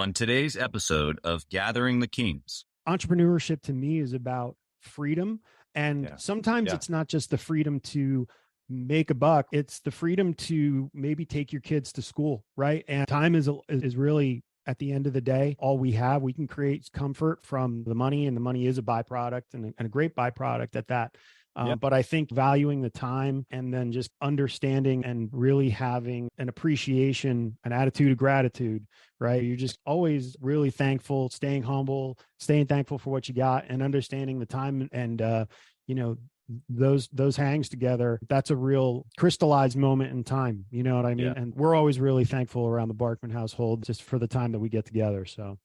On today's episode of Gathering the Kings. Entrepreneurship to me is about freedom. And sometimes it's not just the freedom to make a buck. It's the freedom to maybe take your kids to school, right? And time is really, at the end of the day, all we have. We can create comfort from the money, and the money is a byproduct, and a great byproduct at that. But I think valuing the time and then just understanding and really having an appreciation, an attitude of gratitude, right? You're just always really thankful, staying humble, staying thankful for what you got, and understanding the time and, those hangs together. That's a real crystallized moment in time. You know what I mean? Yeah. And we're always really thankful around the Barkman household just for the time that we get together. So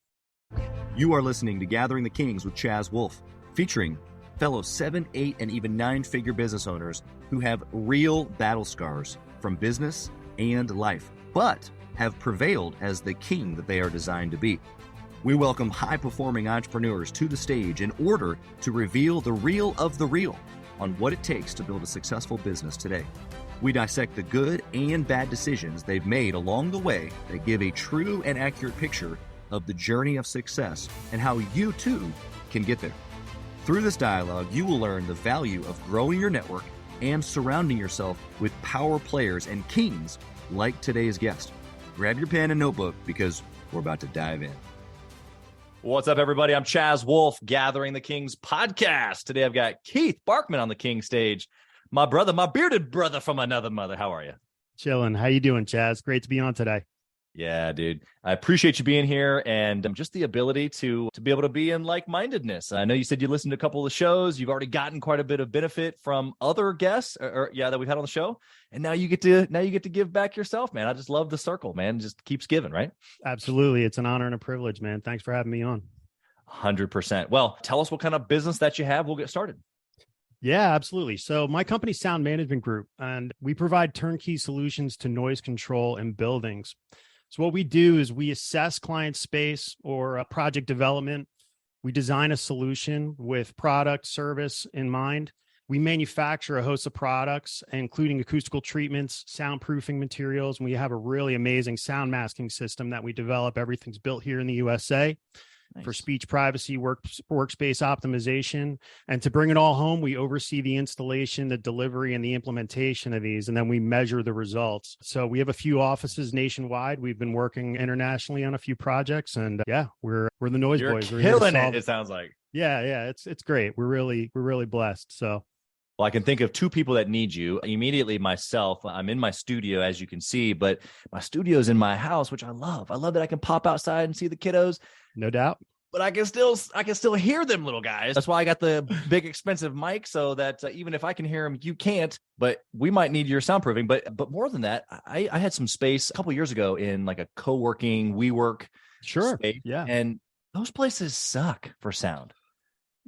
You are listening to Gathering the Kings with Chaz Wolfe, featuring fellow 7, 8, and even 9-figure business owners who have real battle scars from business and life, but have prevailed as the king that they are designed to be. We welcome high-performing entrepreneurs to the stage in order to reveal the real of the real on what it takes to build a successful business today. We dissect the good and bad decisions they've made along the way that give a true and accurate picture of the journey of success and how you too can get there. Through this dialogue, you will learn the value of growing your network and surrounding yourself with power players and kings like today's guest. Grab your pen and notebook because we're about to dive in. What's up, everybody? I'm Chaz Wolfe, Gathering the Kings podcast. Today, I've got Keith Barkman on the King stage. My brother, my bearded brother from another mother. How are you? Chilling. How you doing, Chaz? Great to be on today. Yeah, dude. I appreciate you being here and just the ability to be able to be in like-mindedness. I know you said you listened to a couple of the shows. You've already gotten quite a bit of benefit from other guests that we've had on the show. And now you get to give back yourself, man. I just love the circle, man. It just keeps giving, right? Absolutely. It's an honor and a privilege, man. Thanks for having me on. 100%. Well, tell us what kind of business that you have. We'll get started. Yeah, absolutely. So my company's Sound Management Group, and we provide turnkey solutions to noise control in buildings. So what we do is we assess client space or project development. We design a solution with product service in mind. We manufacture a host of products, including acoustical treatments, soundproofing materials, and we have a really amazing sound masking system that we develop. Everything's built here in the USA. Nice. For speech privacy, workspace optimization. And to bring it all home, we oversee the installation, the delivery, and the implementation of these, and then we measure the results. So we have a few offices nationwide. We've been working internationally on a few projects, and we're the noise boys. You're killing it, it sounds like. Yeah, it's great. We're really blessed. So. Well, I can think of two people that need you. Immediately myself, I'm in my studio, as you can see, but my studio is in my house, which I love. I love that I can pop outside and see the kiddos. No doubt. But I can still hear them little guys. That's why I got the big expensive mic, so that even if I can hear them, you can't. But we might need your soundproofing. But more than that, I had some space a couple years ago in like a co-working WeWork space. Yeah. And those places suck for sound.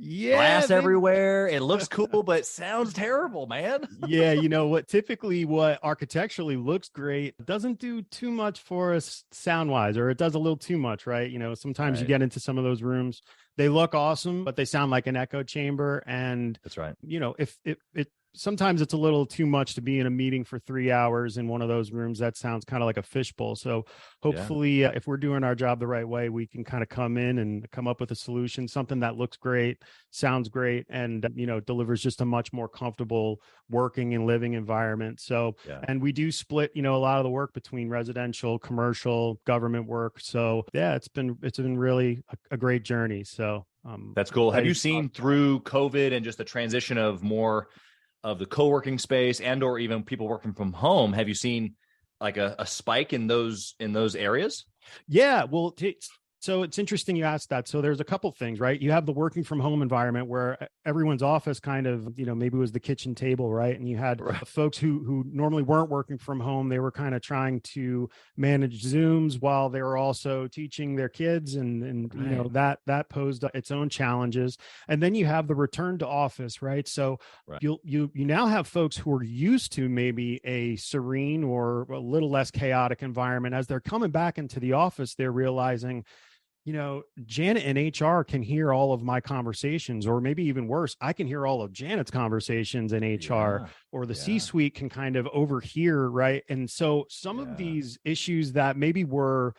Yeah, glass everywhere. It looks cool, but sounds terrible, man. Yeah, you know what? Typically, what architecturally looks great doesn't do too much for us sound-wise, or it does a little too much, right? You know, sometimes you get into some of those rooms, they look awesome, but they sound like an echo chamber. And that's right. You know, if it sometimes it's a little too much to be in a meeting for 3 hours in one of those rooms. That sounds kind of like a fishbowl. So hopefully if we're doing our job the right way, we can kind of come in and come up with a solution, something that looks great, sounds great, and, delivers just a much more comfortable working and living environment. So, and we do split, a lot of the work between residential, commercial, government work. So it's been really a great journey. So that's cool. Have you seen through COVID and just the transition of more of the co-working space and or even people working from home, have you seen like a spike in those areas? Yeah, well, so it's interesting you asked that. So there's a couple things, right? You have the working from home environment where everyone's office kind of, maybe was the kitchen table, right? And you had folks who normally weren't working from home. They were kind of trying to manage Zooms while they were also teaching their kids, and that posed its own challenges. And then you have the return to office, right? So you now have folks who are used to maybe a serene or a little less chaotic environment. As they're coming back into the office, they're realizing, Janet and HR can hear all of my conversations, or maybe even worse, I can hear all of Janet's conversations in HR, or the C-suite can kind of overhear, right? And so some of these issues that maybe were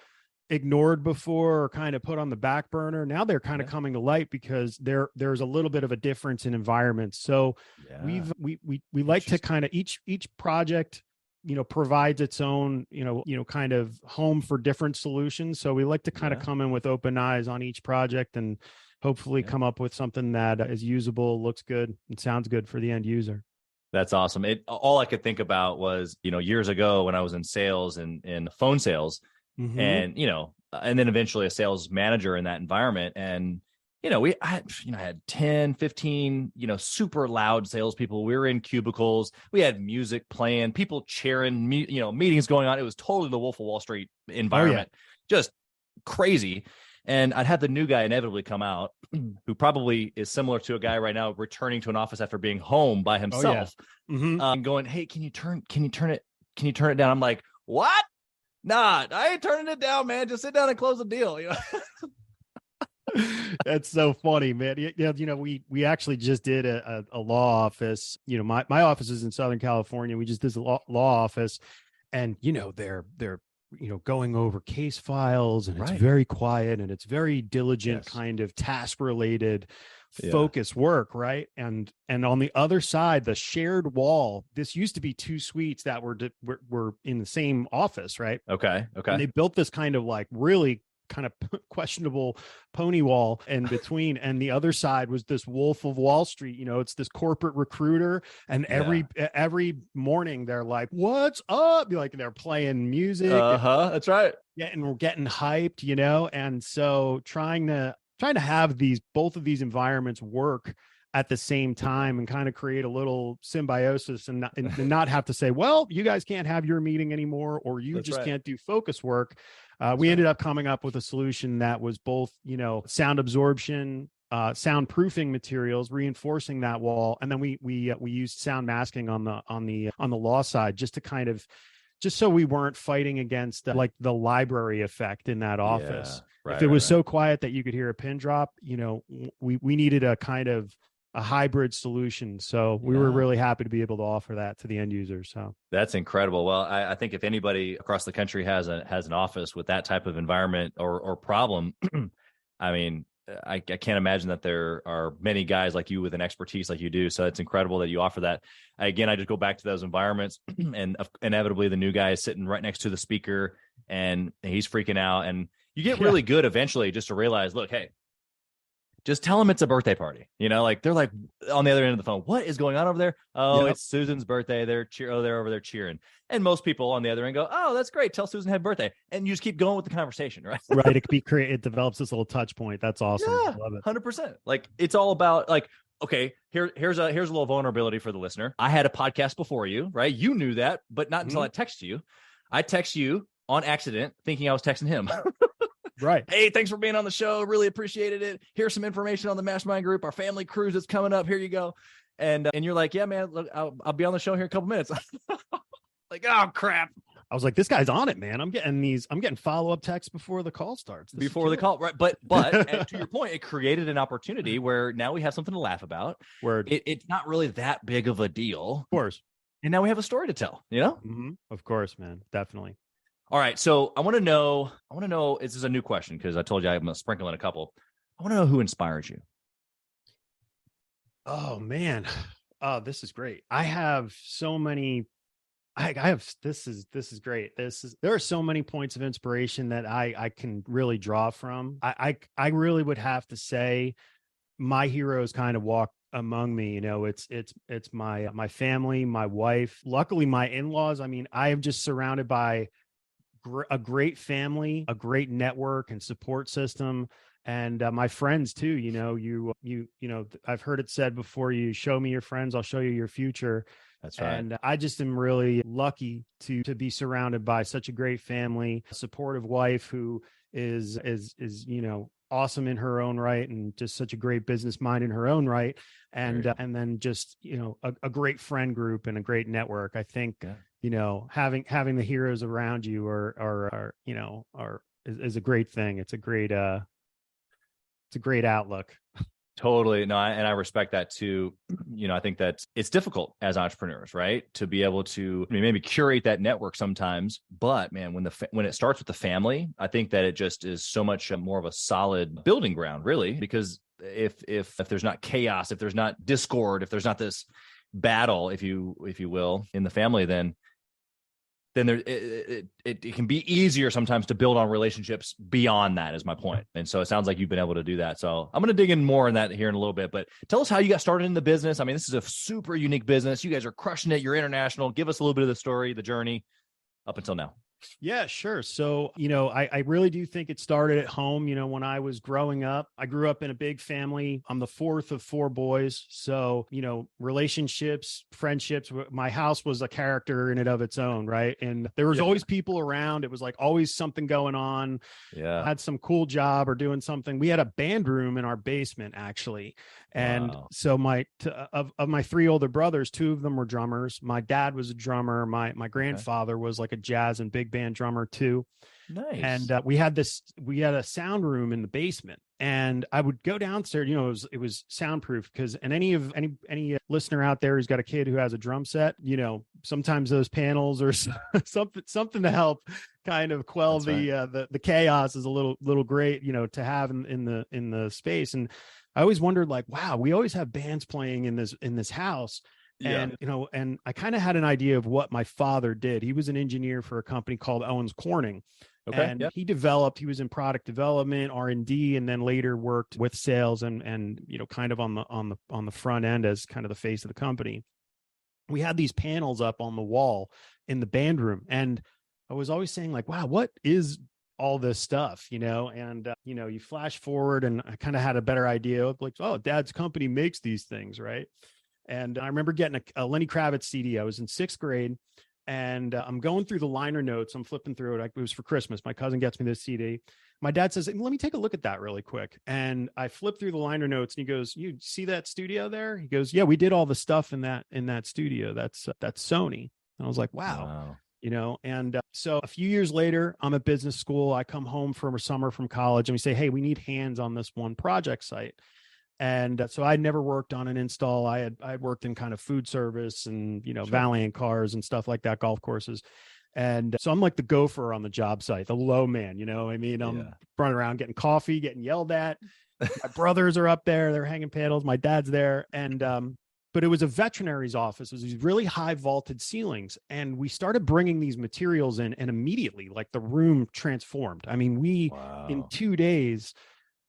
ignored before or kind of put on the back burner. Now they're kind of coming to light because there's a little bit of a difference in environments. So we like to kind of each project, provides its own, kind of home for different solutions. So we like to kind of come in with open eyes on each project and hopefully come up with something that is usable, looks good, and sounds good for the end user. That's awesome. All I could think about was, years ago when I was in sales and in phone sales, and, and then eventually a sales manager in that environment. And, I had 10, 15, super loud salespeople. We were in cubicles. We had music playing, people cheering, meetings going on. It was totally the Wolf of Wall Street environment, just crazy. And I'd have the new guy inevitably come out, who probably is similar to a guy right now returning to an office after being home by himself, going, "Hey, can you turn it down?" I'm like, "What? Nah, I ain't turning it down, man. Just sit down and close the deal." That's so funny, man. We actually just did a law office. My office is in Southern California. We just did a law office, and they're going over case files, and it's very quiet and it's very diligent, kind of task related focus work. Right. And on the other side, the shared wall, this used to be two suites that were in the same office. Right. Okay. And they built this kind of like really kind of questionable pony wall in between, and the other side was this Wolf of Wall Street. It's this corporate recruiter, and every morning they're like, "What's up?" Like they're playing music. That's right. And we're getting hyped, and so trying to have both of these environments work at the same time and kind of create a little symbiosis and not have to say, "Well, you guys can't have your meeting anymore," or "You can't do focus work." We ended up coming up with a solution that was both, sound absorption, soundproofing materials, reinforcing that wall, and then we used sound masking on the law side just so we weren't fighting against like the library effect in that office. If it was so quiet that you could hear a pin drop, we needed a kind of a hybrid solution. So we were really happy to be able to offer that to the end user. So that's incredible. Well, I think if anybody across the country has an office with that type of environment or problem, I mean, I can't imagine that there are many guys like you with an expertise like you do. So it's incredible that you offer that. Again, I just go back to those environments, and inevitably the new guy is sitting right next to the speaker and he's freaking out, and you get really good eventually just to realize, look, hey, just tell them it's a birthday party. Like they're like on the other end of the phone, "What is going on over there?" "Oh, it's Susan's birthday. They're over there cheering." And most people on the other end go, "Oh, that's great. Tell Susan happy birthday." And you just keep going with the conversation, right? Right. It develops this little touch point. That's awesome. Yeah, I love it. 100%. Like it's all about like, okay, here's a little vulnerability for the listener. I had a podcast before you, right? You knew that, but not until I text you. I text you on accident thinking I was texting him. Right. "Hey, thanks for being on the show. Really appreciated it. Here's some information on the Mastermind group, our family cruise that's coming up. Here you go." And you're like, "Yeah, man, look, I'll be on the show here in a couple minutes." Like, oh crap. I was like, this guy's on it, man. I'm getting follow-up texts before the call starts. Before the call. Right. But to your point, it created an opportunity where now we have something to laugh about. It's not really that big of a deal. Of course. And now we have a story to tell, Of course, man. Definitely. All right. So I want to know, this is a new question because I told you I'm going to sprinkle in a couple. I want to know who inspires you. Oh, man. Oh, this is great. I have so many. This is great. There are so many points of inspiration that I can really draw from. I really would have to say my heroes kind of walk among me. It's my family, my wife, luckily my in-laws. I mean, I am just surrounded by a great family, a great network and support system, and my friends too. I've heard it said before, you show me your friends, I'll show you your future. That's right. And I just am really lucky to be surrounded by such a great family, a supportive wife who is awesome in her own right, and just such a great business mind in her own right. And then just, a great friend group and a great network. I think, having the heroes around you is a great thing. It's a great outlook. Totally. No, and I respect that too. I think that it's difficult as entrepreneurs, right? To be able to, I mean, maybe curate that network sometimes, but man, when it starts with the family, I think that it just is so much more of a solid building ground, really, because if there's not chaos, if there's not discord, if there's not this battle, if you will, in the family, then there it can be easier sometimes to build on relationships beyond that, is my point. And so it sounds like you've been able to do that. So I'm going to dig in more in that here in a little bit, but tell us how you got started in the business. I mean, this is a super unique business. You guys are crushing it. You're international. Give us a little bit of the story, the journey up until now. Yeah, sure. So, I really do think it started at home. When I was growing up, I grew up in a big family. I'm the fourth of four boys. So, relationships, friendships, my house was a character in and of its own. Right. And there was always people around. It was like always something going on. Yeah. I had some cool job or doing something. We had a band room in our basement, actually. And so of my three older brothers, two of them were drummers. My dad was a drummer. My grandfather was like a jazz and big band drummer too. Nice. And we had a sound room in the basement, and I would go downstairs. It was soundproof because, and any listener out there who's got a kid who has a drum set, sometimes those panels or something to help kind of quell the chaos is a little great, to have in the space. And I always wondered, like, wow, we always have bands playing in this house. Yeah. And, and I kind of had an idea of what my father did. He was an engineer for a company called Owens Corning. Okay. And he was in product development, R&D, and then later worked with sales and kind of on the front end as kind of the face of the company. We had these panels up on the wall in the band room. And I was always saying, like, wow, what is all this stuff, and, you flash forward, and I kind of had a better idea of, like, oh, Dad's company makes these things. Right. And I remember getting a Lenny Kravitz CD. I was in sixth grade, and I'm going through the liner notes. I'm flipping through it. It was for Christmas. My cousin gets me this CD. My dad says, let me take a look at that really quick. And I flip through the liner notes, and he goes, you see that studio there? He goes, yeah, we did all the stuff in that studio. That's Sony. And I was like, wow. And so a few years later, I'm at business school. I come home from a summer from college, and we say, hey, we need hands on this one project site. And so I'd never worked on an install. I had worked in kind of food service and, sure, valeting cars and stuff like that, golf courses. And so I'm like the gopher on the job site, the low man, I'm running around getting coffee, getting yelled at. My brothers are up there. They're hanging panels. My dad's there. And, but it was a veterinary's office. It was these really high vaulted ceilings. And we started bringing these materials in, and immediately, like, the room transformed. I mean, in 2 days,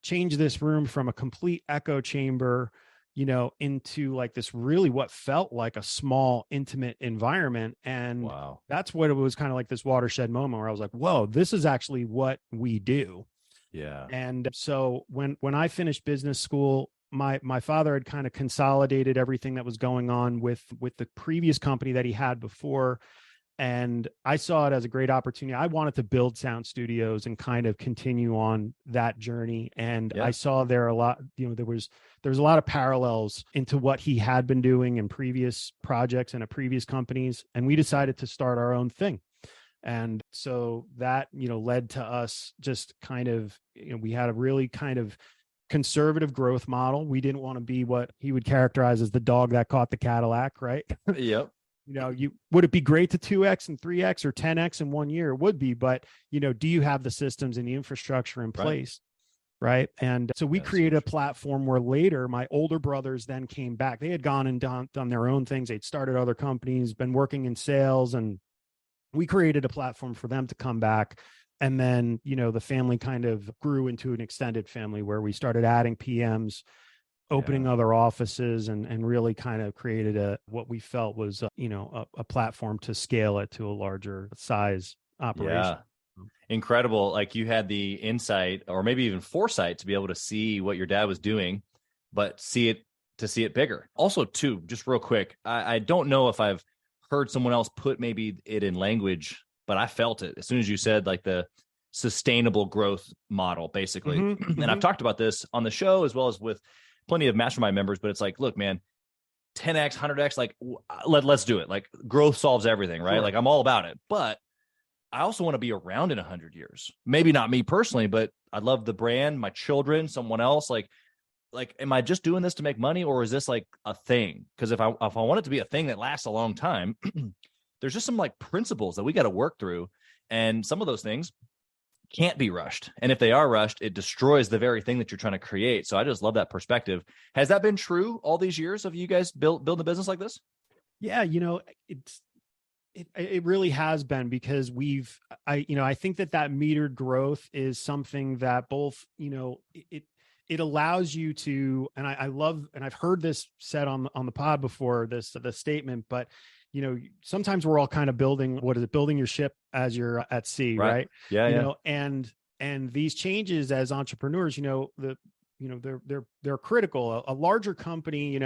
changed this room from a complete echo chamber, into like this really what felt like a small, intimate environment. And that's what it was, kind of like this watershed moment where I was like, whoa, this is actually what we do. Yeah. And so when I finished business school, my father had kind of consolidated everything that was going on with the previous company that he had before. And I saw it as a great opportunity. I wanted to build sound studios and kind of continue on that journey. And I saw there a lot, there's a lot of parallels into what he had been doing in previous projects and at previous companies. And we decided to start our own thing. And so that, led to us just kind of, we had a really kind of conservative growth model. We didn't want to be what he would characterize as the dog that caught the Cadillac, right? Yep. Would it be great to 2x and 3x or 10x in 1 year? It would be, but do you have the systems and the infrastructure in place? Right. And so we created a platform where later my older brothers then came back. They had gone and done their own things. They'd started other companies, been working in sales, and we created a platform for them to come back. And then, the family kind of grew into an extended family where we started adding PMs, opening other offices, and really kind of created what we felt was, a platform to scale it to a larger size operation. Yeah. Incredible. Like, you had the insight or maybe even foresight to be able to see what your dad was doing, but see it bigger. Also, too, just real quick, I don't know if I've heard someone else put maybe it in language, but I felt it as soon as you said, like, the sustainable growth model, basically. Mm-hmm. And I've talked about this on the show as well as with plenty of Mastermind members, but it's like, look, man, 10x, 100x, like, let's do it. Like, growth solves everything, right? Sure. Like, I'm all about it, but I also want to be around in 100 years. Maybe not me personally, but I love the brand, my children, someone else. Like, like, am I just doing this to make money, or is this like a thing? Because if I want it to be a thing that lasts a long time, there's just some like principles that we got to work through. And some of those things can't be rushed. And if they are rushed, it destroys the very thing that you're trying to create. So I just love that perspective. Has that been true all these years of you guys building a business like this? Yeah, it really has been, because I think that metered growth is something that both, it allows you to, and I love, and I've heard this said on the pod before, the statement, but sometimes we're all kind of building your ship as you're at sea, right? Yeah. And these changes as entrepreneurs, they're critical. A larger company,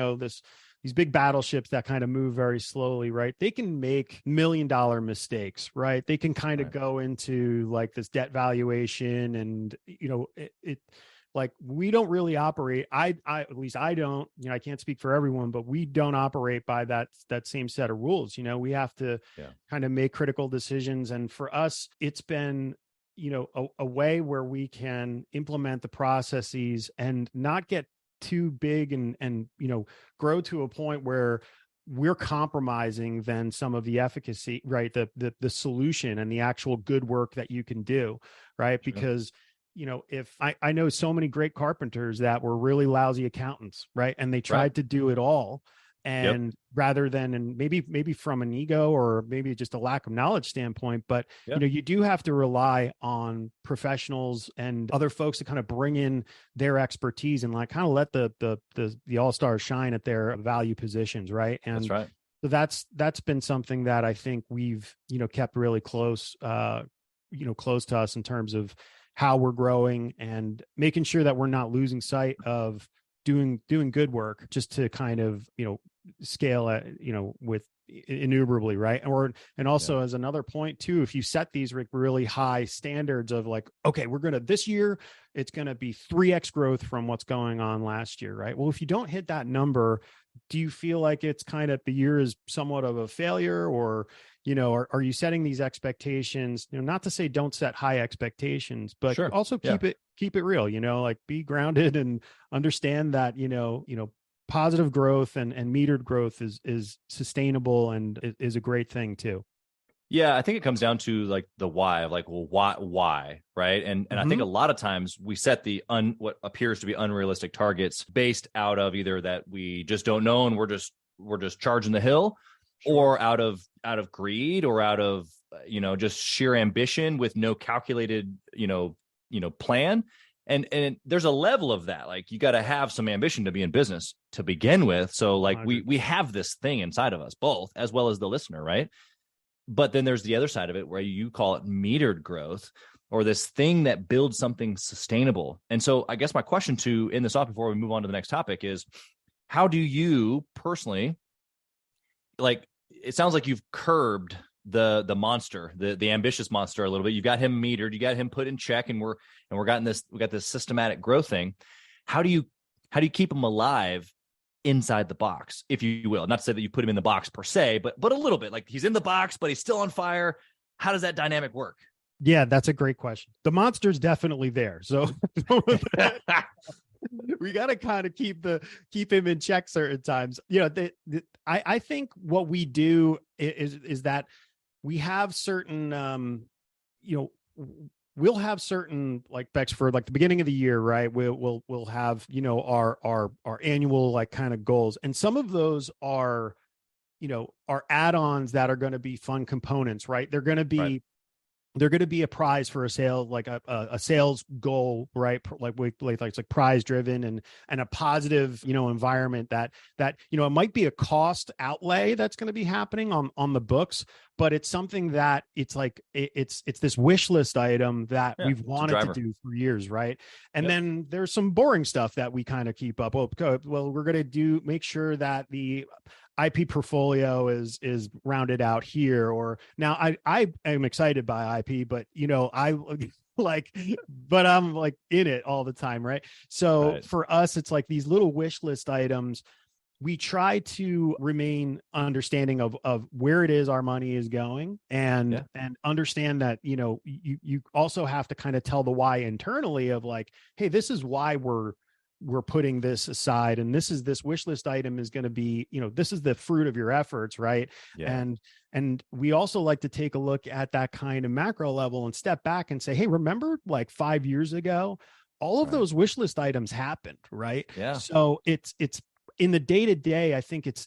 these big battleships that kind of move very slowly, right? They can make $1 million mistakes, right? They can kind of go into like this debt valuation, and it like, we don't really operate. At least I don't, I can't speak for everyone, but we don't operate by that same set of rules. We have to kind of make critical decisions. And for us, it's been, a way where we can implement the processes and not get too big and grow to a point where we're compromising then some of the efficacy, right? The solution and the actual good work that you can do, right? Sure. Because if I know so many great carpenters that were really lousy accountants, right? And they tried to do it all. And rather than, and maybe from an ego or maybe just a lack of knowledge standpoint, but you do have to rely on professionals and other folks to kind of bring in their expertise and like kind of let the all-stars shine at their value positions, right? And that's right. So that's been something that I think we've kept really close close to us in terms of how we're growing and making sure that we're not losing sight of doing good work just to kind of, scale, with innumerably, right? And also as another point too, if you set these really high standards of like, okay, this year, it's going to be 3x growth from what's going on last year, right? Well, if you don't hit that number, do you feel like it's kind of the year is somewhat of a failure, or are you setting these expectations, not to say don't set high expectations, but also keep it real, like be grounded and understand that, positive growth and metered growth is sustainable and is a great thing too. Yeah, I think it comes down to like the why of like, well, why, right? And I think a lot of times we set the what appears to be unrealistic targets based out of either that we just don't know and we're just charging the hill, or out of greed, or out of just sheer ambition with no calculated plan. And there's a level of that, like you got to have some ambition to be in business to begin with. So like we have this thing inside of us both, as well as the listener, right? But then there's the other side of it where you call it metered growth, or this thing that builds something sustainable. And so I guess my question to end this off before we move on to the next topic is, how do you personally, like, it sounds like you've curbed the monster, the ambitious monster a little bit. You've got him metered, you got him put in check, and we got this systematic growth thing. How do you keep him alive inside the box, if you will? Not to say that you put him in the box per se, but a little bit, like he's in the box, but he's still on fire. How does that dynamic work? Yeah, that's a great question. The monster's definitely there. So we got to kind of keep him in check certain times. I think what we do is that we have certain, we'll have certain like specs for like the beginning of the year, right? We'll have, our annual like kind of goals. And some of those are add-ons that are going to be fun components, right? They're going to be, they're going to be a prize for a sale, like a sales goal, right? Like it's like prize driven and a positive, environment that, it might be a cost outlay that's going to be happening on the books, but it's something that it's like, it's this wish list item that we've wanted to do for years. Right. And then there's some boring stuff that we kind of keep up. Well, we're going to make sure that the IP portfolio is rounded out here, or now I am excited by IP, but but I'm like in it all the time. Right. So for us, it's like these little wish list items. We try to remain understanding of where it is our money is going and understand that, you also have to kind of tell the why internally of like, hey, this is why we're we're putting this aside, and this wish list item is going to be, this is the fruit of your efforts, right? Yeah. And we also like to take a look at that kind of macro level and step back and say, hey, remember like 5 years ago, all of those wish list items happened, right? Yeah. So it's in the day to day, I think it's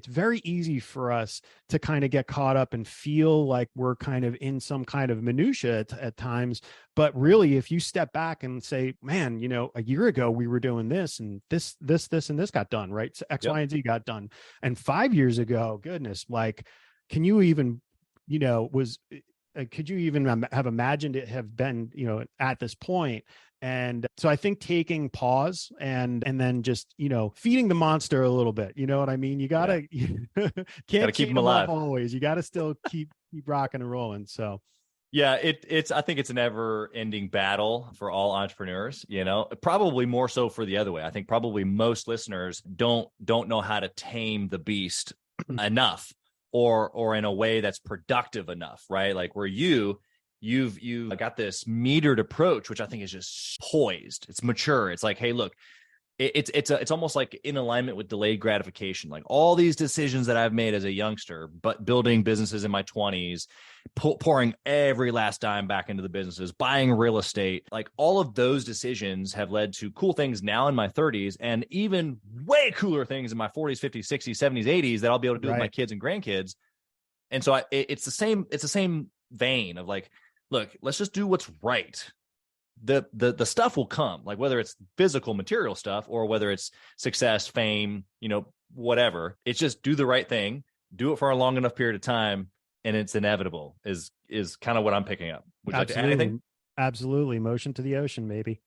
very easy for us to kind of get caught up and feel like we're kind of in some kind of minutia at times. But really, if you step back and say, man, a year ago we were doing this and this, and this got done, right? So X, Y, and Z got done. And 5 years ago, goodness, like, can you even, could you even have imagined it have been, at this point? And so I think taking pause and then just, feeding the monster a little bit, you know what I mean? You gotta, can't keep them alive always. You got to still keep rocking and rolling. So yeah, I think it's a never ending battle for all entrepreneurs, probably more so for the other way. I think probably most listeners don't know how to tame the beast enough or in a way that's productive enough, right? Like where you've got this metered approach, which I think is just poised. It's mature. It's like, hey, look, it's almost like in alignment with delayed gratification. Like all these decisions that I've made as a youngster, but building businesses in my 20s, pouring every last dime back into the businesses, buying real estate, like all of those decisions have led to cool things now in my 30s and even way cooler things in my 40s, 50s, 60s, 70s, 80s that I'll be able to do with my kids and grandkids. And so it's the same vein of like, look, let's just do what's right. The stuff will come, like whether it's physical material stuff or whether it's success, fame, whatever. It's just do the right thing, do it for a long enough period of time, and it's inevitable is kind of what I'm picking up. Would you like to add anything? Absolutely. Motion to the ocean, maybe.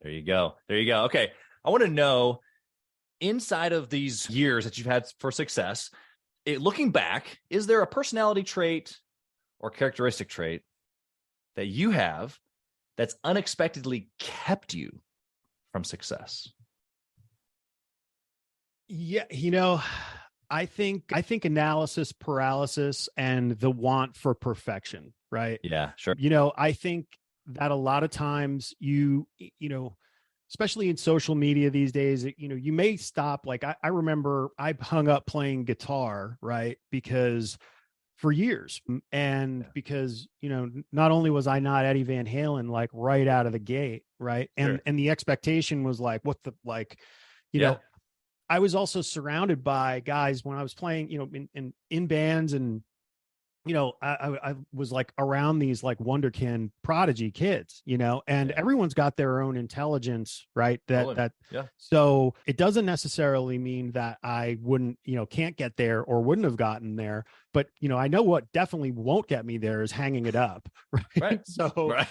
There you go. Okay. I want to know, inside of these years that you've had for success, looking back, is there a personality trait or characteristic trait that you have that's unexpectedly kept you from success? Yeah, I think analysis paralysis and the want for perfection, right? Yeah, sure. I think that a lot of times especially in social media these days, you may stop. Like I remember I hung up playing guitar, right? Because for years. And because, not only was I not Eddie Van Halen, like right out of the gate. Right. And the expectation was like, I was also surrounded by guys when I was playing, in bands and, I was like around these like wonderkin prodigy kids, and everyone's got their own intelligence, right? So it doesn't necessarily mean that I wouldn't, can't get there or wouldn't have gotten there. But, I know what definitely won't get me there is hanging it up. Right.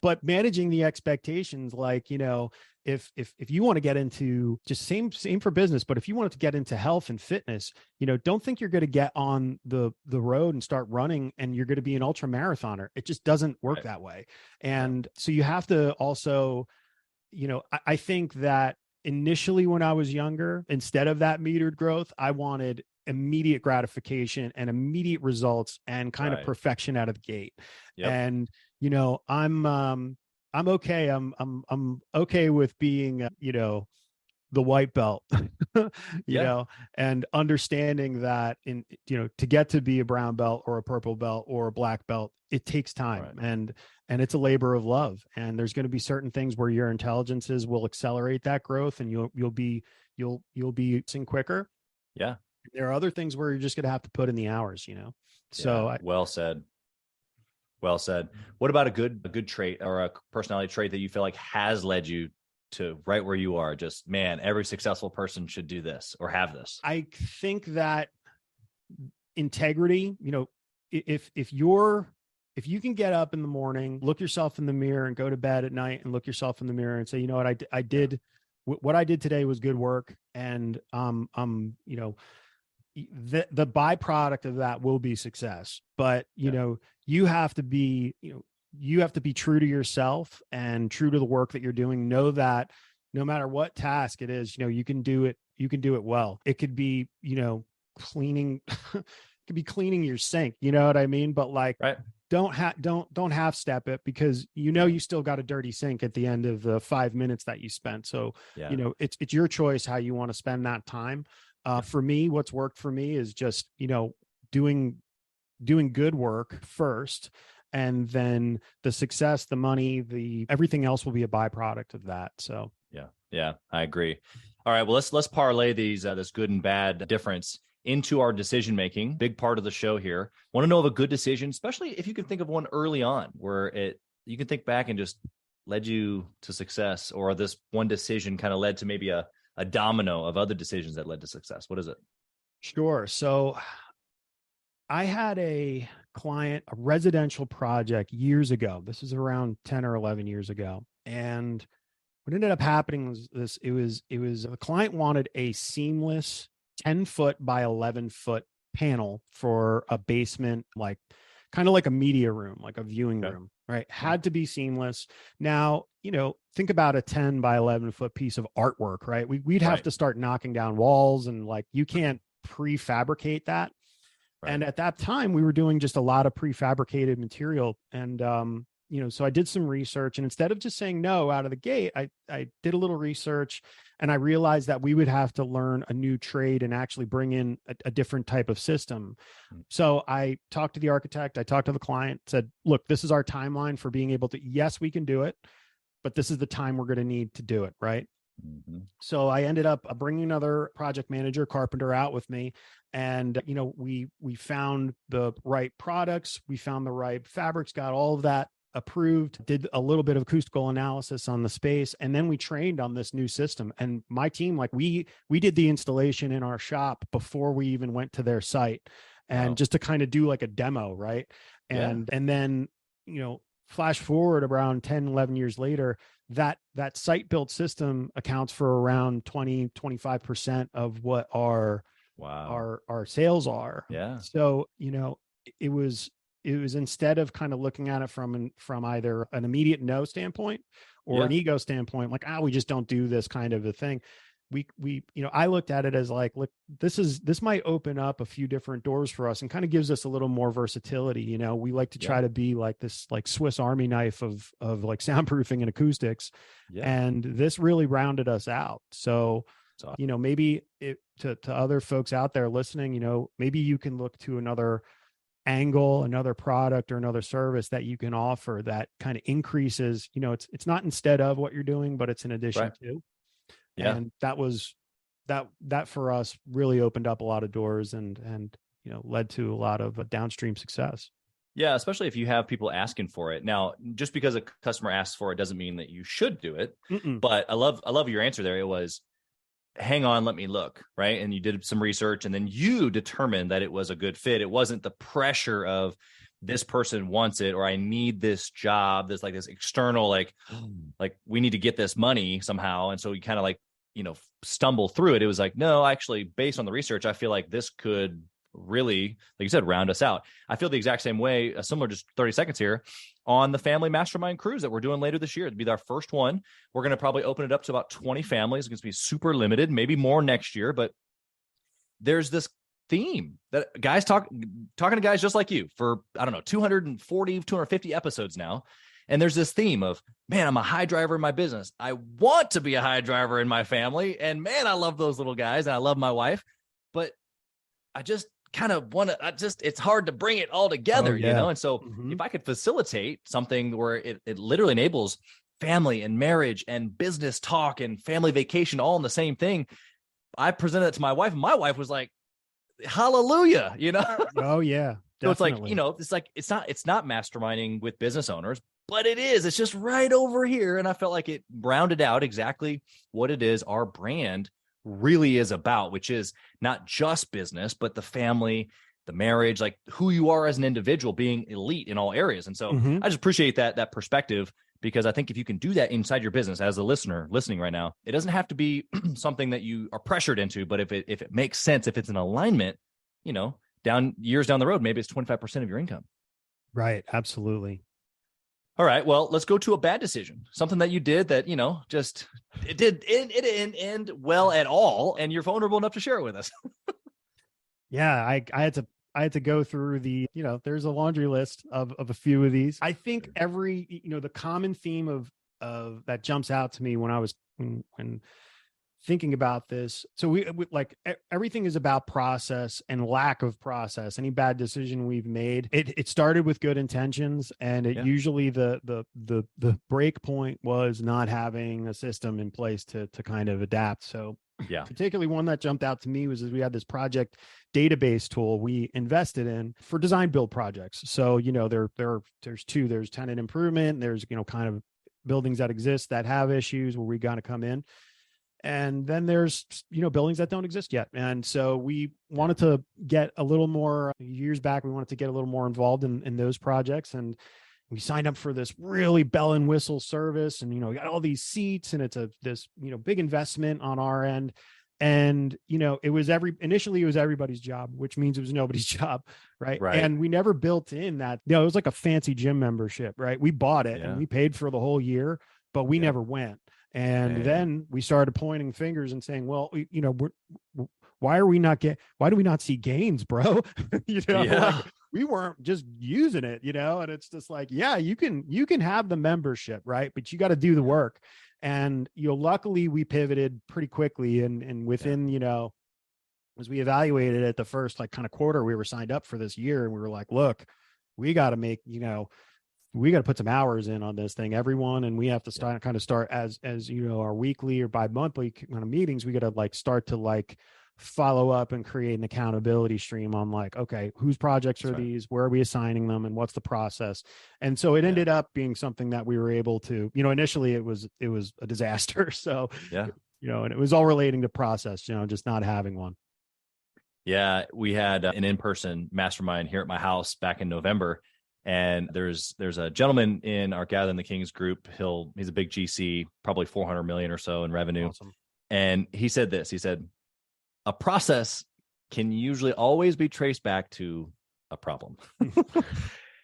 But managing the expectations, like, if you want to get into just same for business, but if you wanted to get into health and fitness, don't think you're going to get on the road and start running and you're going to be an ultra marathoner. It just doesn't work that way. And so you have to also, I think that initially when I was younger, instead of that metered growth, I wanted immediate gratification and immediate results and kind of perfection out of the gate. And, I'm okay. I'm okay with being, the white belt, you know, and understanding that to get to be a brown belt or a purple belt or a black belt, it takes time and it's a labor of love. And there's going to be certain things where your intelligences will accelerate that growth and you'll be seeing quicker. Yeah. There are other things where you're just going to have to put in the hours, So well said. Well said. What about a good trait or a personality trait that you feel like has led you to right where you are? Just, man, every successful person should do this or have this. I think that integrity, if you can get up in the morning, look yourself in the mirror and go to bed at night and look yourself in the mirror and say, you know what, I did what I did today was good work. And, the byproduct of that will be success, but you have to be true to yourself and true to the work that you're doing. Know that no matter what task it is, you can do it well. It could be, cleaning, it could be cleaning your sink, you know what I mean? But like, don't half step it, because you still got a dirty sink at the end of the 5 minutes that you spent. So it's your choice how you want to spend that time. For me, what's worked for me is just doing good work first, and then the success, the money, everything else will be a byproduct of that. So yeah, I agree. All right, well, let's parlay these this good and bad difference into our decision making. Big part of the show here. Want to know of a good decision, especially if you can think of one early on where you can think back and just led you to success, or this one decision kind of led to maybe a domino of other decisions that led to success. What is it? Sure. So I had a client, a residential project years ago. This was around 10 or 11 years ago. And what ended up happening was it was the client wanted a seamless 10-foot by 11-foot panel for a basement, like kind of like a media room, like a viewing room, right? Had to be seamless. Now, think about a 10 by 11-foot piece of artwork, right? We'd have to start knocking down walls, and like, you can't prefabricate that. Right. And at that time we were doing just a lot of prefabricated material. And, so I did some research, and instead of just saying no out of the gate, I did a little research, and I realized that we would have to learn a new trade and actually bring in a different type of system. So I talked to the architect, I talked to the client, said, look, this is our timeline for being able to, yes, we can do it, but this is the time we're going to need to do it. Right. Mm-hmm. So I ended up bringing another project manager, carpenter, out with me. And, we found the right products, we found the right fabrics, got all of that approved, did a little bit of acoustical analysis on the space, and then we trained on this new system. And my team, like, we did the installation in our shop before we even went to their site, and just to kind of do like a demo, right? And then, flash forward around 10, 11 years later, that site built system accounts for around 20-25% of what our sales are. Yeah. So, it was instead of kind of looking at it from either an immediate no standpoint or an ego standpoint, like, we just don't do this kind of a thing. I looked at it as like, look, this might open up a few different doors for us and kind of gives us a little more versatility. We like to try to be like this, like Swiss Army knife of like soundproofing and acoustics. Yeah. And this really rounded us out. So, maybe to other folks out there listening, maybe you can look to another angle, another product, or another service that you can offer that kind of increases, it's not instead of what you're doing, but it's in addition to. Yeah. And that for us really opened up a lot of doors and led to a lot of downstream success. Yeah, especially if you have people asking for it. Now, just because a customer asks for it doesn't mean that you should do it. Mm-mm. But I love your answer there. It was, hang on, let me look, right? And you did some research, and then you determined that it was a good fit. It wasn't the pressure of this person wants it, or I need this job. There's like this external, like we need to get this money somehow. And so you kind of like, stumble through it. It was like, no, actually, based on the research, I feel like this could really, like you said, round us out. I feel the exact same way, similar, just 30 seconds here, on the family mastermind cruise that we're doing later this year. It'll be our first one. We're going to probably open it up to about 20 families. It's going to be super limited, maybe more next year, but there's this theme that guys talking to guys just like you for, 240, 250 episodes now. And there's this theme of, man, I'm a high driver in my business. I want to be a high driver in my family. And man, I love those little guys and I love my wife, but I just kind of want to, it's hard to bring it all together, And so if I could facilitate something where it literally enables family and marriage and business talk and family vacation all in the same thing, I presented it to my wife, and my wife was like, hallelujah, Oh yeah. So it's like, it's not masterminding with business owners, but it is. It's just right over here. And I felt like it rounded out exactly what it is our brand really is about, which is not just business, but the family, the marriage, like who you are as an individual, being elite in all areas. And so I just appreciate that perspective, because I think if you can do that inside your business as a listener listening right now, it doesn't have to be something that you are pressured into, but if it makes sense, if it's an alignment, years down the road, maybe it's 25% of your income. Right. Absolutely. All right. Well, let's go to a bad decision. Something that you did that, it didn't end well at all. And you're vulnerable enough to share it with us. Yeah. I had to I had to go through there's a laundry list of a few of these. I think the common theme of that jumps out to me when I was when thinking about this. So we like everything is about process and lack of process. Any bad decision we've made, it started with good intentions, and it usually the break point was not having a system in place to kind of adapt. So particularly one that jumped out to me was we had this project database tool we invested in for design build projects. So there's two. There's tenant improvement. There's kind of buildings that exist that have issues where we got to come in. And then there's, buildings that don't exist yet. And so we wanted to get a little more years back. We wanted to get a little more involved in those projects. And we signed up for this really bell and whistle service. And, we got all these seats, and it's this big investment on our end. And, initially it was everybody's job, which means it was nobody's job. Right. And we never built in that, it was like a fancy gym membership, right? We bought it and we paid for the whole year, but we never went. And then we started pointing fingers and saying, well, why do we not see gains, bro? Like, we weren't just using it, and it's just like, you can have the membership, right? But you got to do the work. And, luckily we pivoted pretty quickly, and within, as we evaluated it, the first kind of quarter we were signed up for this year, and we were like, look, we got to make, we got to put some hours in on this thing, everyone. And we have to start as our weekly or bi-monthly kind of meetings. We got to start to follow up and create an accountability stream on okay, whose projects are these, where are we assigning them, and what's the process? And so it ended up being something that we were able to, initially it was a disaster. So, and it was all relating to process, just not having one. Yeah. We had an in-person mastermind here at my house back in November. And there's a gentleman in our Gathering the Kings group. He's a big GC, probably 400 million or so in revenue. Awesome. And he said this, he said, a process can usually always be traced back to a problem.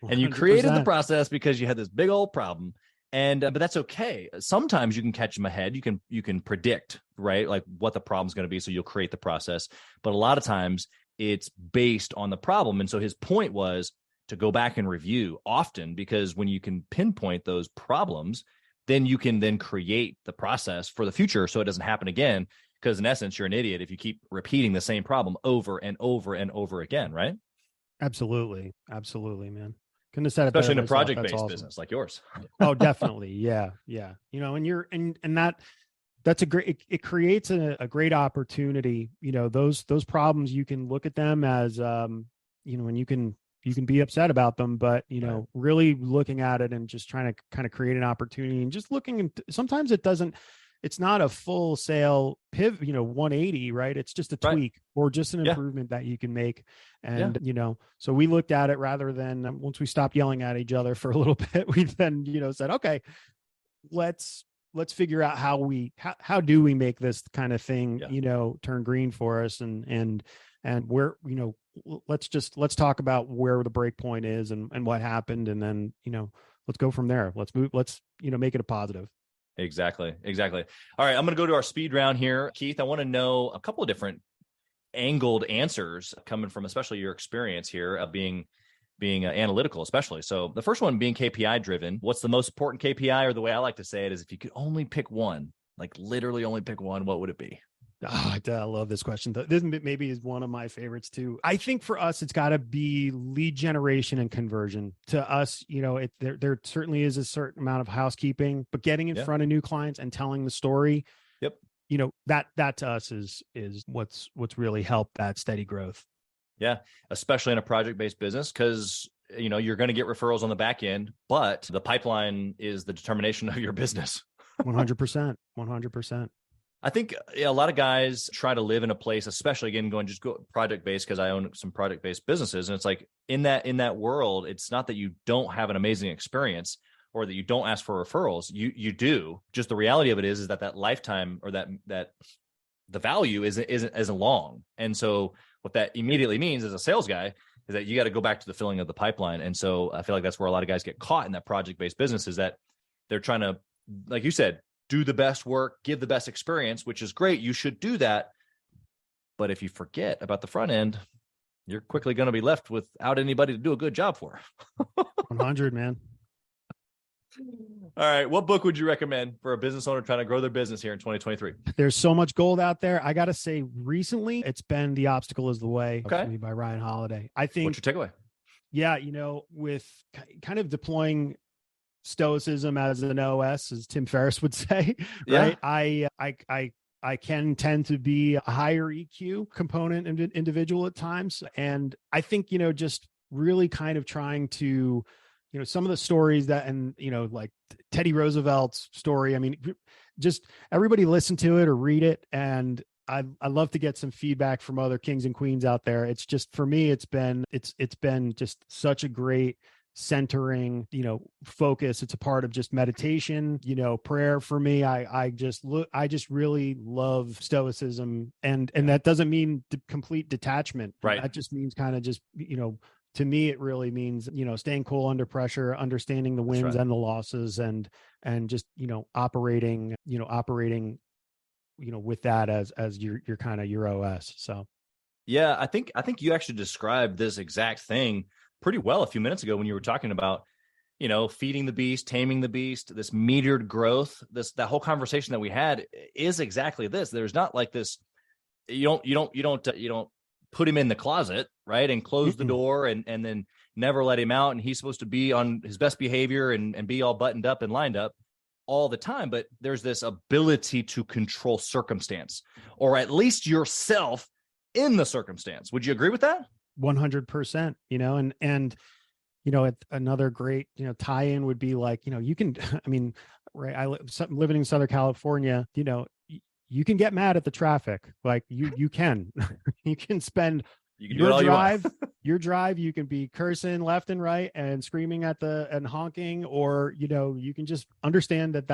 And you created the process because you had this big old problem. And, but that's okay. Sometimes you can catch them ahead. You can predict, right? Like what the problem's going to be. So you'll create the process, but a lot of times it's based on the problem. And so his point was to go back and review often, because when you can pinpoint those problems, then you can then create the process for the future so it doesn't happen again. Because in essence, you're an idiot if you keep repeating the same problem over and over and over again, right? Absolutely, man. Couldn't have said it better. Especially in a project-based business like yours. Oh, definitely, yeah. And that's a great. It creates a great opportunity. Those problems, you can look at them as and you can be upset about them, but really looking at it and just trying to kind of create an opportunity, and just looking. Sometimes it's not a full sale pivot, 180, right? It's just a tweak or just an improvement that you can make. And, so we looked at it rather than once we stopped yelling at each other for a little bit, we then, said, okay, let's figure out how do we make this kind of thing, turn green for us, and where, let's talk about where the break point is and what happened. And then, let's go from there. Let's move, make it a positive. Exactly. All right. I'm going to go to our speed round here. Keith, I want to know a couple of different angled answers coming from, especially your experience here of being analytical, especially. So the first one being KPI driven. What's the most important KPI? Or the way I like to say it is, if you could only pick one, like literally only pick one, what would it be? Oh, I love this question. This maybe is one of my favorites too. I think for us, it's got to be lead generation and conversion. To us, there certainly is a certain amount of housekeeping, but getting in front of new clients and telling the story, that to us is what's really helped that steady growth. Yeah, especially in a project-based business, because you're going to get referrals on the back end, but the pipeline is the determination of your business. 100%. I think a lot of guys try to live in a place, especially again, go project-based, because I own some project-based businesses. And it's like in that world, it's not that you don't have an amazing experience or that you don't ask for referrals. You do. Just the reality of it is that lifetime, or that the value isn't long. And so what that immediately means as a sales guy is that you got to go back to the filling of the pipeline. And so I feel like that's where a lot of guys get caught in that project-based business, is that they're trying to, like you said, do the best work, give the best experience, which is great. You should do that. But if you forget about the front end, you're quickly going to be left without anybody to do a good job for. 100, man. All right. What book would you recommend for a business owner trying to grow their business here in 2023? There's so much gold out there. I got to say, recently, it's been The Obstacle is the Way Okay. for me by Ryan Holiday. I think, What's your takeaway? yeah, with kind of deploying stoicism as an OS, as Tim Ferriss would say, right? Yeah. I can tend to be a higher EQ component individual at times. And I think, just really kind of trying to, some of the stories that, and, like Teddy Roosevelt's story, I mean, just everybody listen to it or read it. And I love to get some feedback from other kings and queens out there. It's just, for me, it's been just such a great centering, focus. It's a part of just meditation, prayer for me. I just really love stoicism, and that doesn't mean complete detachment. Right. That just means kind of just, to me, it really means, staying cool under pressure, understanding the wins and the losses, and just, operating with that as your kind of your OS. So. Yeah, I think you actually described this exact thing pretty well a few minutes ago when you were talking about, feeding the beast, taming the beast, this meteored growth. That whole conversation that we had is exactly this. There's not like this. You don't put him in the closet, right, and close the door and then never let him out. And he's supposed to be on his best behavior and be all buttoned up and lined up all the time. But there's this ability to control circumstance, or at least yourself in the circumstance. Would you agree with that? 100%, and another great, tie-in would be like, you can, I mean, right. Living in Southern California, you can get mad at the traffic. Like you can, you can spend your drive. You can be cursing left and right and screaming and honking, or, you can just understand that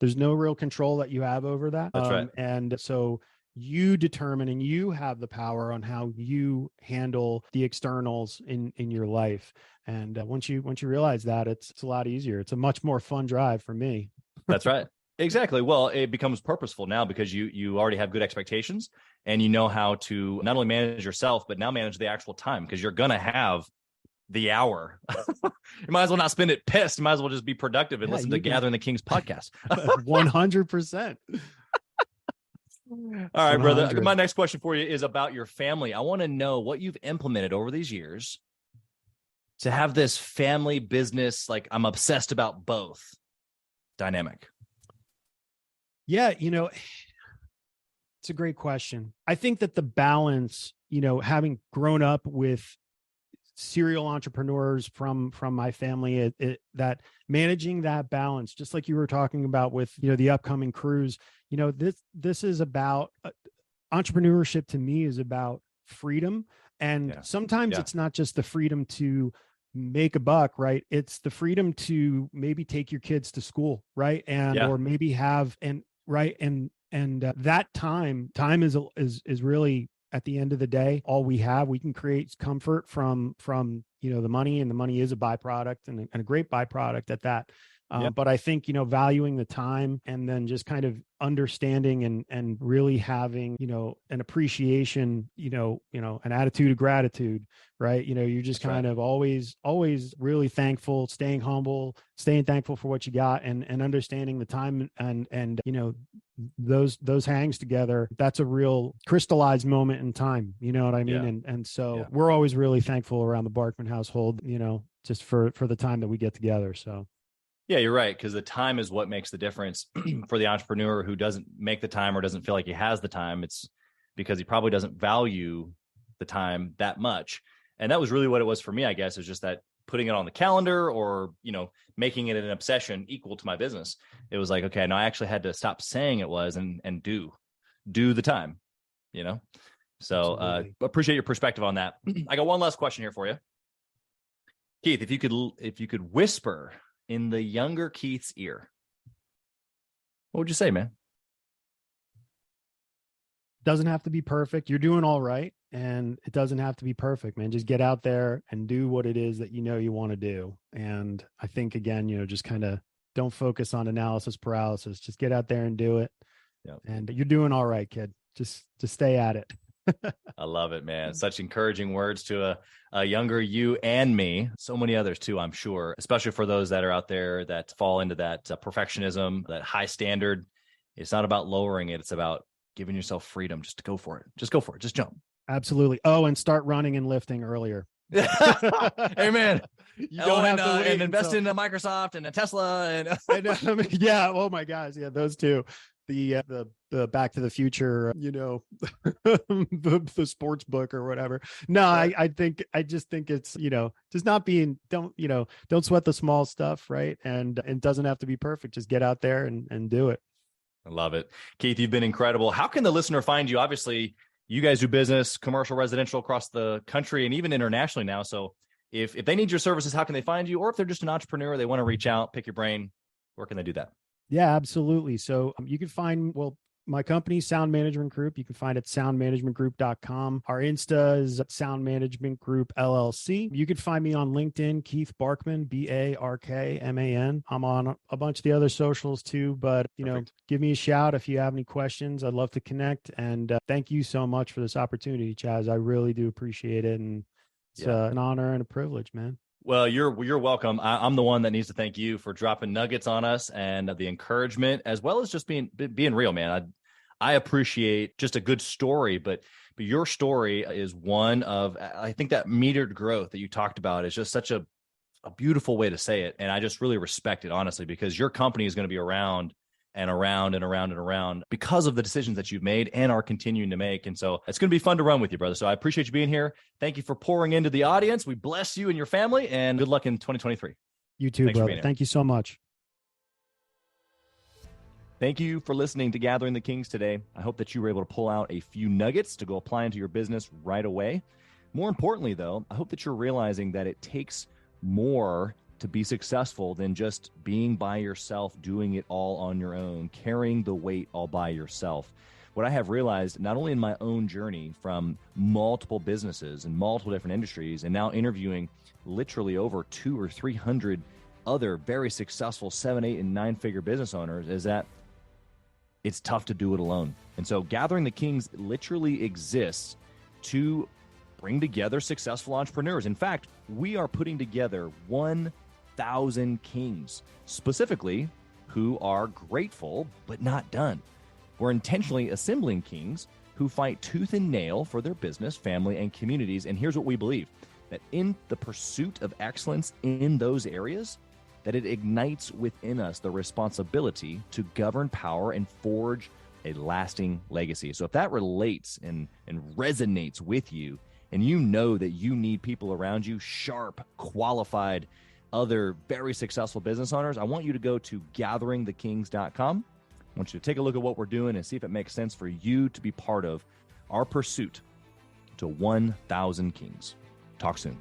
there's no real control that you have over that. That's right. And so you determine and you have the power on how you handle the externals in your life. And once you realize that, it's a lot easier. It's a much more fun drive for me. That's right. Exactly. Well, it becomes purposeful now because you already have good expectations, and you know how to not only manage yourself, but now manage the actual time, because you're going to have the hour. You might as well not spend it pissed. You might as well just be productive and listen to Gathering the Kings podcast. 100%. All right, brother. My next question for you is about your family. I want to know what you've implemented over these years to have this family business, like I'm obsessed about both dynamic. Yeah, it's a great question. I think that the balance, having grown up with serial entrepreneurs from my family, that managing that balance, just like you were talking about with, the upcoming cruise, this is about entrepreneurship. To me, is about freedom. And sometimes it's not just the freedom to make a buck, right? It's the freedom to maybe take your kids to school, right? And, or maybe have, that time is really, at the end of the day, all we have. We can create comfort from the money, and the money is a byproduct, and a great byproduct at that. But I think, valuing the time, and then just kind of understanding and really having, an appreciation, an attitude of gratitude, right? You're just kind of always really thankful, staying humble, staying thankful for what you got, and understanding the time and those hangs together. That's a real crystallized moment in time. You know what I mean? And so we're always really thankful around the Barkman household, just for the time that we get together. So. Yeah, you're right. Because the time is what makes the difference for the entrepreneur who doesn't make the time or doesn't feel like he has the time. It's because he probably doesn't value the time that much. And that was really what it was for me, I guess, is just that putting it on the calendar, or, making it an obsession equal to my business. It was like, okay, no, I actually had to stop saying it was and do the time, So appreciate your perspective on that. I got one last question here for you. Keith, if you could whisper in the younger Keith's ear, what would you say, man? Doesn't have to be perfect. You're doing all right. And it doesn't have to be perfect, man. Just get out there and do what it is that you want to do. And I think, again, just kind of don't focus on analysis paralysis. Just get out there and do it. Yep. And you're doing all right, kid. Just stay at it. I love it, man. Such encouraging words to a younger you and me. So many others too, I'm sure, especially for those that are out there that fall into that perfectionism, that high standard. It's not about lowering it. It's about giving yourself freedom just to go for it. Just go for it. Just jump. Absolutely. Oh, and start running and lifting earlier. Amen. You don't have to wait and invest in a Microsoft and a Tesla. And yeah. Oh my gosh. Yeah. Those two. The Back to the Future, the sports book or whatever. No, I just think it's, just not being, don't sweat the small stuff. Right. And it doesn't have to be perfect. Just get out there and do it. I love it. Keith, you've been incredible. How can the listener find you? Obviously, you guys do business, commercial, residential across the country and even internationally now. So if they need your services, how can they find you? Or if they're just an entrepreneur, they want to reach out, pick your brain, where can they do that? Yeah, absolutely. So you can find, my company, Sound Management Group. You can find it at soundmanagementgroup.com. Our Insta is Sound Management Group LLC. You can find me on LinkedIn, Keith Barkman, Barkman. I'm on a bunch of the other socials too, but, give me a shout if you have any questions. I'd love to connect. And thank you so much for this opportunity, Chaz. I really do appreciate it. And it's an honor and a privilege, man. Well, you're welcome. I'm the one that needs to thank you for dropping nuggets on us and the encouragement, as well as just being real, man. I appreciate just a good story, but your story is one of, I think that metered growth that you talked about is just such a beautiful way to say it. And I just really respect it, honestly, because your company is going to be around and around and around and around because of the decisions that you've made and are continuing to make. And so it's going to be fun to run with you, brother. So I appreciate you being here. Thank you for pouring into the audience. We bless you and your family, and good luck in 2023. You too, brother. Thank you so much. Thank you for listening to Gathering the Kings today. I hope that you were able to pull out a few nuggets to go apply into your business right away. More importantly, though, I hope that you're realizing that it takes more to be successful than just being by yourself, doing it all on your own, carrying the weight all by yourself. What I have realized, not only in my own journey from multiple businesses and multiple different industries, and now interviewing literally over 200 or 300 other very successful 7, 8, and 9-figure business owners, is that it's tough to do it alone. And so Gathering the Kings literally exists to bring together successful entrepreneurs. In fact, we are putting together 1,000 kings, specifically who are grateful but not done. We're intentionally assembling kings who fight tooth and nail for their business, family, and communities. And here's what we believe, that in the pursuit of excellence in those areas, that it ignites within us the responsibility to govern power and forge a lasting legacy. So if that relates and resonates with you, and you know that you need people around you, sharp, qualified, other very successful business owners, I want you to go to gatheringthekings.com. I want you to take a look at what we're doing and see if it makes sense for you to be part of our pursuit to 1,000 kings. Talk soon.